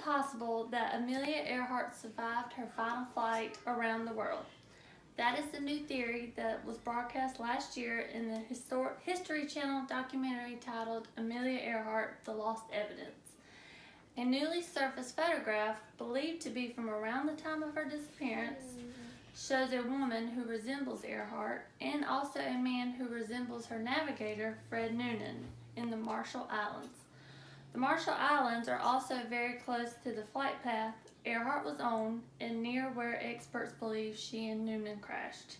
possible that Amelia Earhart survived her final flight around the world? That is the new theory that was broadcast last year in the History Channel documentary titled Amelia Earhart, The Lost Evidence. A newly surfaced photograph, believed to be from around the time of her disappearance, shows a woman who resembles Earhart and also a man who resembles her navigator, Fred Noonan, in the Marshall Islands. The Marshall Islands are also very close to the flight path Earhart was on and near where experts believe she and Noonan crashed.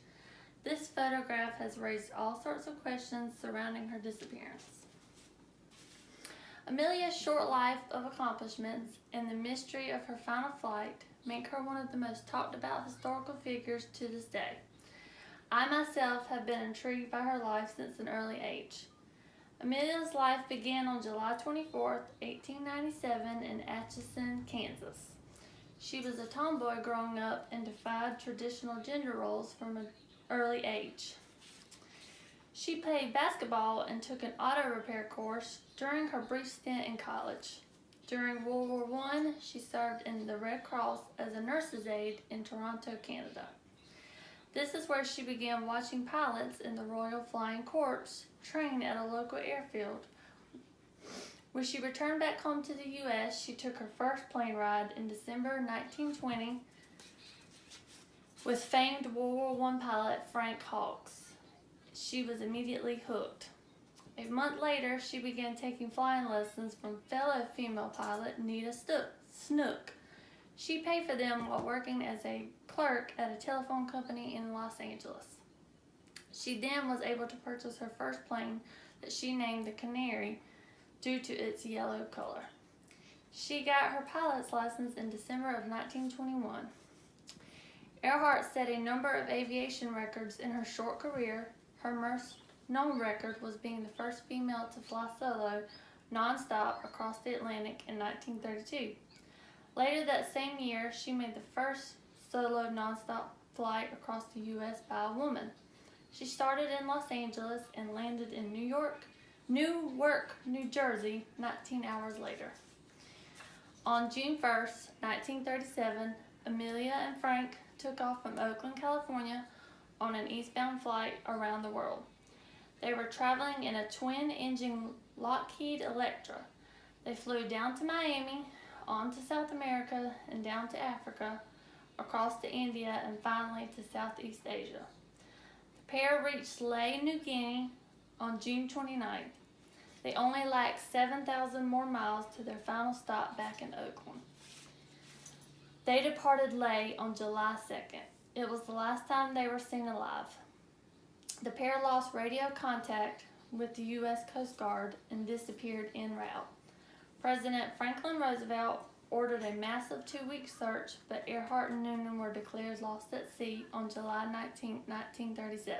This photograph has raised all sorts of questions surrounding her disappearance. Amelia's short life of accomplishments and the mystery of her final flight make her one of the most talked about historical figures to this day. I myself have been intrigued by her life since an early age. Amelia's life began on July 24, 1897 in Atchison, Kansas. She was a tomboy growing up and defied traditional gender roles from an early age. She played basketball and took an auto repair course during her brief stint in college. During World War I, she served in the Red Cross as a nurse's aide in Toronto, Canada. This is where she began watching pilots in the Royal Flying Corps train at a local airfield. When she returned back home to the U.S., she took her first plane ride in December 1920 with famed World War I pilot Frank Hawks. She was immediately hooked. A month later, she began taking flying lessons from fellow female pilot Nita Snook. She paid for them while working as a clerk at a telephone company in Los Angeles. She then was able to purchase her first plane that she named the Canary due to its yellow color. She got her pilot's license in December of 1921. Earhart set a number of aviation records in her short career. Her most known record was being the first female to fly solo, non-stop, across the Atlantic in 1932. Later that same year, she made the first solo non-stop flight across the U.S. by a woman. She started in Los Angeles and landed in Newark, New Jersey, 19 hours later. On June 1st, 1937, Amelia and Frank took off from Oakland, California on an eastbound flight around the world. They were traveling in a twin-engine Lockheed Electra. They flew down to Miami, on to South America, and down to Africa, across to India, and finally to Southeast Asia. The pair reached Lae, New Guinea on June 29th. They only lacked 7,000 more miles to their final stop back in Oakland. They departed Lae on July 2nd. It was the last time they were seen alive. The pair lost radio contact with the U.S. Coast Guard and disappeared en route. President Franklin Roosevelt ordered a massive 2-week search, but Earhart and Noonan were declared lost at sea on July 19, 1937.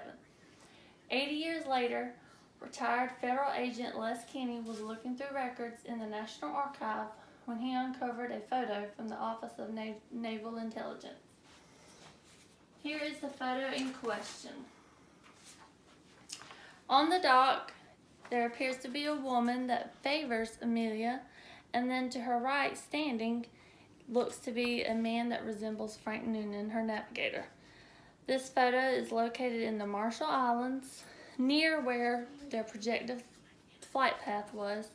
80 years later, retired federal agent Les Kinney was looking through records in the National Archive when he uncovered a photo from the Office of Naval Intelligence. Here is the photo in question. On the dock, there appears to be a woman that favors Amelia, and then to her right, standing, looks to be a man that resembles Frank Noonan, her navigator. This photo is located in the Marshall Islands, near where their projected flight path was,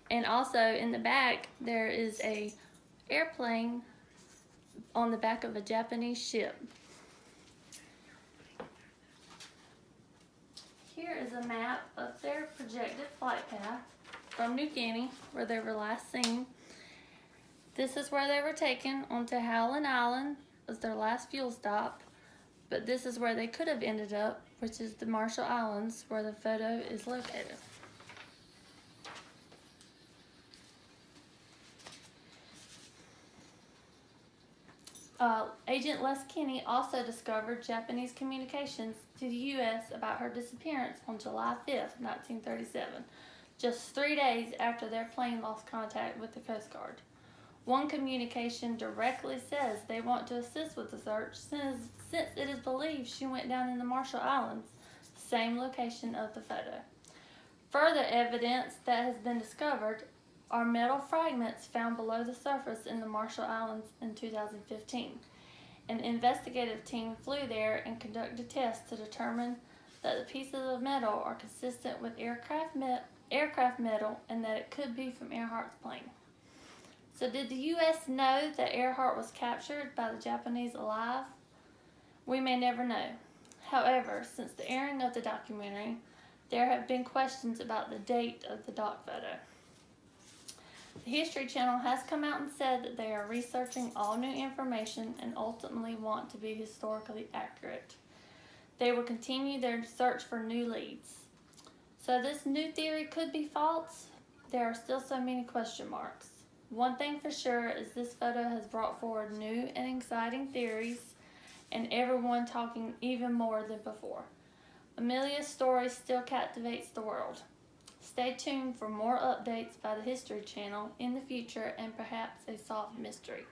and also in the back there is a airplane on the back of a Japanese ship. Here is a map of their projected flight path from New Guinea, where they were last seen. This is where they were taken onto Howland Island as their last fuel stop, but this is where they could have ended up, which is the Marshall Islands, where the photo is located. Agent Les Kinney also discovered Japanese communications to the U.S. about her disappearance on July 5th, 1937, just 3 days after their plane lost contact with the Coast Guard. One communication directly says they want to assist with the search since it is believed she went down in the Marshall Islands, same location of the photo. Further evidence that has been discovered are metal fragments found below the surface in the Marshall Islands in 2015. An investigative team flew there and conducted tests to determine that the pieces of metal are consistent with aircraft metal and that it could be from Earhart's plane. So did the U.S. know that Earhart was captured by the Japanese alive? We may never know. However, since the airing of the documentary, there have been questions about the date of the doc photo. The History Channel has come out and said that they are researching all new information and ultimately want to be historically accurate. They will continue their search for new leads. So this new theory could be false. There are still so many question marks. One thing for sure is this photo has brought forward new and exciting theories and everyone talking even more than before. Amelia's story still captivates the world. Stay tuned for more updates by the History Channel in the future and perhaps a solved mystery.